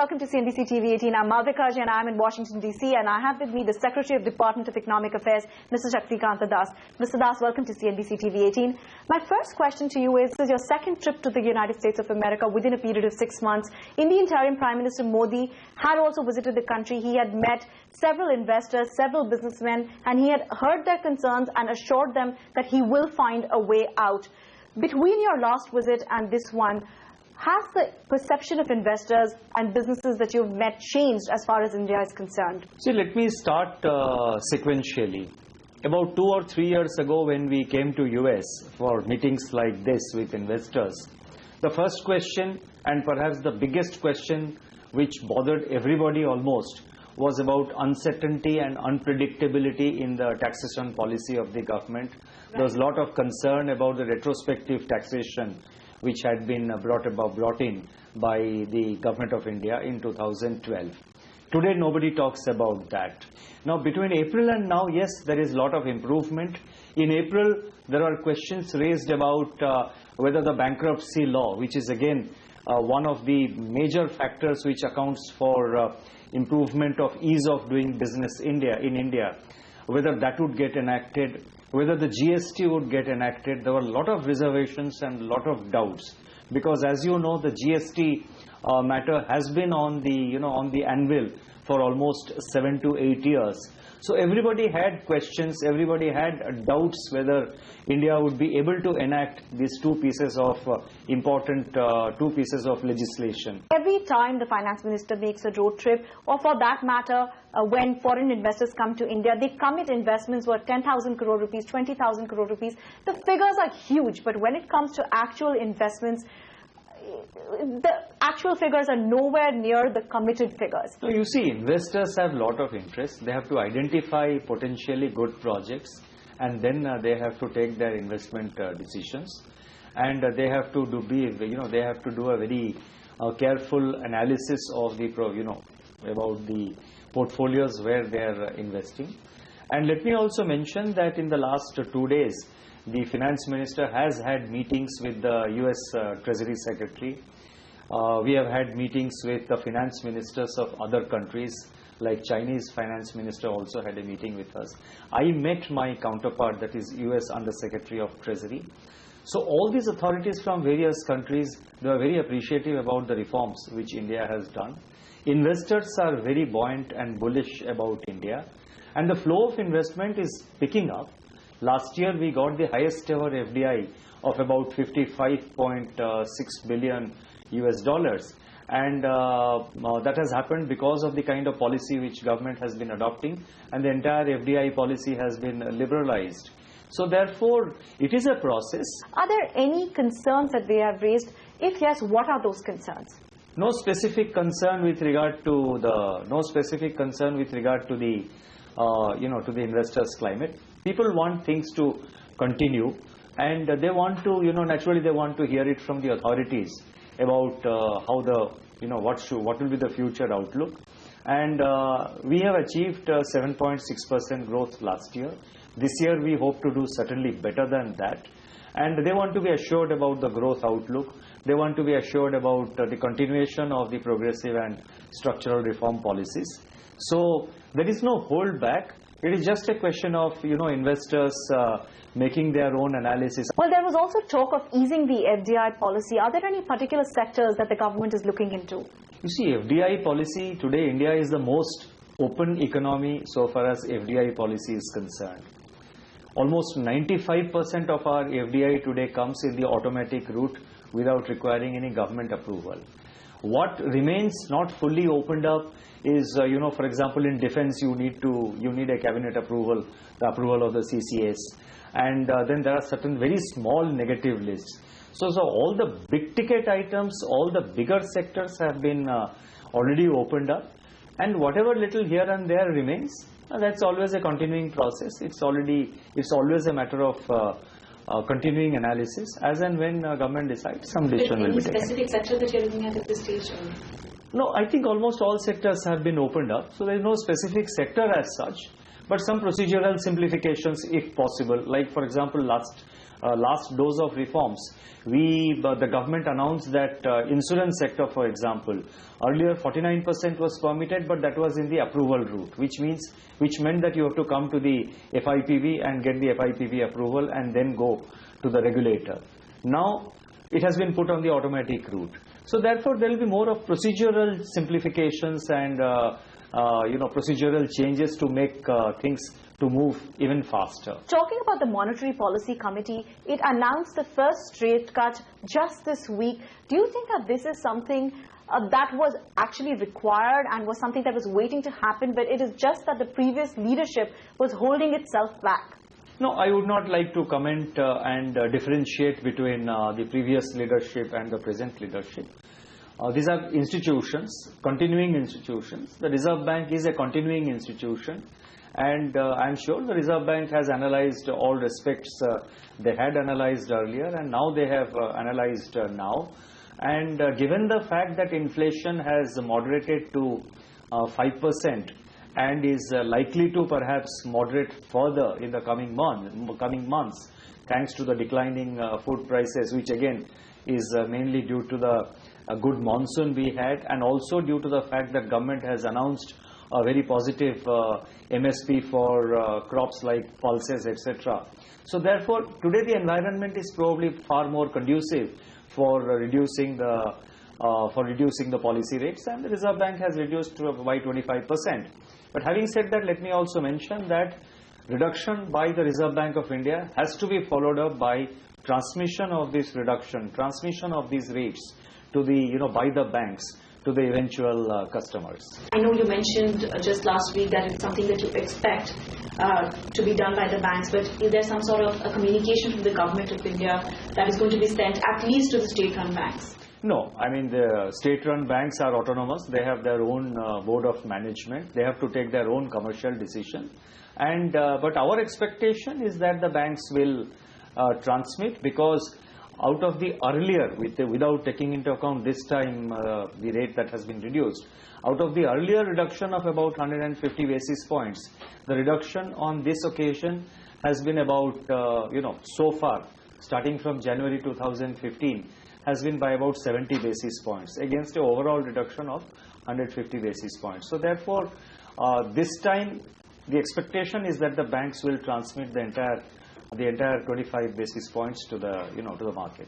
welcome to CNBC TV 18. I'm Malvika Jain. I'm in Washington, D.C. and I have with me the Secretary of Department of Economic Affairs, Mr. Shakitkanta Das. Mr. Das, welcome to CNBC TV 18. My first question to you is, this is your second trip to the United States of America within a period of 6 months. In the interim, Prime Minister Modi had also visited the country. He had met several investors, several businessmen, and he had heard their concerns and assured them that he will find a way out. Between your last visit and this one, has the perception of investors and businesses that you've met changed as far as India is concerned? See, let me start sequentially. About 2 or 3 years ago, when we came to US for meetings like this with investors, the first question, and perhaps the biggest question which bothered everybody almost, was about uncertainty and unpredictability in the taxation policy of the government. Right. There was a lot of concern about the retrospective taxation which had been brought in by the government of India in 2012. Today nobody talks about that. Now between April and now, yes, there is a lot of improvement. In April there are questions raised about whether the bankruptcy law, which is again one of the major factors which accounts for improvement of ease of doing business in India, whether that would get enacted, whether the GST would get enacted. There were a lot of reservations and a lot of doubts, because as you know, the GST matter has been on the anvil for almost 7 to 8 years. So everybody had questions, everybody had doubts whether India would be able to enact these two pieces of important legislation. Every time the finance minister makes a road trip, or for that matter, when foreign investors come to India, they commit investments worth 10,000 crore rupees, 20,000 crore rupees. The figures are huge, but when it comes to actual investments, the actual figures are nowhere near the committed figures. So you see, investors have a lot of interest. They have to identify potentially good projects, and then they have to take their investment decisions, and they have to do a very careful analysis of the about the portfolios where they are investing. And let me also mention that in the last 2 days, the finance minister has had meetings with the US Treasury Secretary. We have had meetings with the finance ministers of other countries, like Chinese finance minister also had a meeting with us. I met my counterpart, that is US Under Secretary of Treasury. So all these authorities from various countries, they are very appreciative about the reforms which India has done. Investors are very buoyant and bullish about India, and the flow of investment is picking up. Last year we got the highest ever FDI of about 55.6 billion US dollars, and that has happened because of the kind of policy which government has been adopting, and the entire FDI policy has been liberalized. So therefore it is a process. Are there any concerns that they have raised? If yes, what are those concerns? No specific concern with regard to the to the investors' climate. People want things to continue, and they want to, naturally they want to hear it from the authorities about how what will be the future outlook. And we have achieved 7.6% growth last year. This year we hope to do certainly better than that. And they want to be assured about the growth outlook. They want to be assured about the continuation of the progressive and structural reform policies. So there is no holdback. It is just a question of, investors making their own analysis. Well, there was also talk of easing the FDI policy. Are there any particular sectors that the government is looking into? You see, FDI policy, today India is the most open economy so far as FDI policy is concerned. Almost 95% of our FDI today comes in the automatic route without requiring any government approval. What remains not fully opened up is, for example, in defense you need a cabinet approval, the approval of the CCS, and then there are certain very small negative lists. So all the big ticket items, all the bigger sectors have been already opened up, and whatever little here and there remains, that's always a continuing process. It's always a matter of continuing analysis. As and when government decides, some decision will be taken. Any specific sector that you're looking at this stage? No, I think almost all sectors have been opened up. So there is no specific sector as such. but some procedural simplifications if possible. Like for example, last dose of reforms, the government announced that insurance sector, for example, earlier 49% was permitted, but that was in the approval route, which meant that you have to come to the FIPB and get the FIPB approval and then go to the regulator. Now it has been put on the automatic route. So therefore there will be more of procedural simplifications and procedural changes to make things to move even faster. Talking about the Monetary Policy Committee, it announced the first rate cut just this week. Do you think that this is something that was actually required and was something that was waiting to happen, but it is just that the previous leadership was holding itself back? No, I would not like to comment and differentiate between the previous leadership and the present leadership. These are institutions, continuing institutions. The Reserve Bank is a continuing institution, and I'm sure the Reserve Bank has analyzed all respects they had analyzed earlier, and now they have analyzed now. And given the fact that inflation has moderated to 5% and is likely to perhaps moderate further in the coming months, thanks to the declining food prices, which again is mainly due to the good monsoon we had, and also due to the fact that government has announced a very positive MSP for crops like pulses, etc. So therefore, today the environment is probably far more conducive for reducing the policy rates, and the Reserve Bank has reduced by 25%. But having said that, let me also mention that reduction by the Reserve Bank of India has to be followed up by transmission of this reduction, transmission of these rates to the by the banks to the eventual customers. I know you mentioned just last week that it's something that you expect to be done by the banks, but is there some sort of a communication from the government of India that is going to be sent at least to the state-run banks? No, I mean the state-run banks are autonomous. They have their own board of management. They have to take their own commercial decision. And but our expectation is that the banks will transmit, because out of the earlier, without taking into account this time the rate that has been reduced, out of the earlier reduction of about 150 basis points, the reduction on this occasion has been about, so far, starting from January 2015, has been by about 70 basis points against an overall reduction of 150 basis points. So therefore, this time the expectation is that the banks will transmit the entire 25 basis points to the to the market.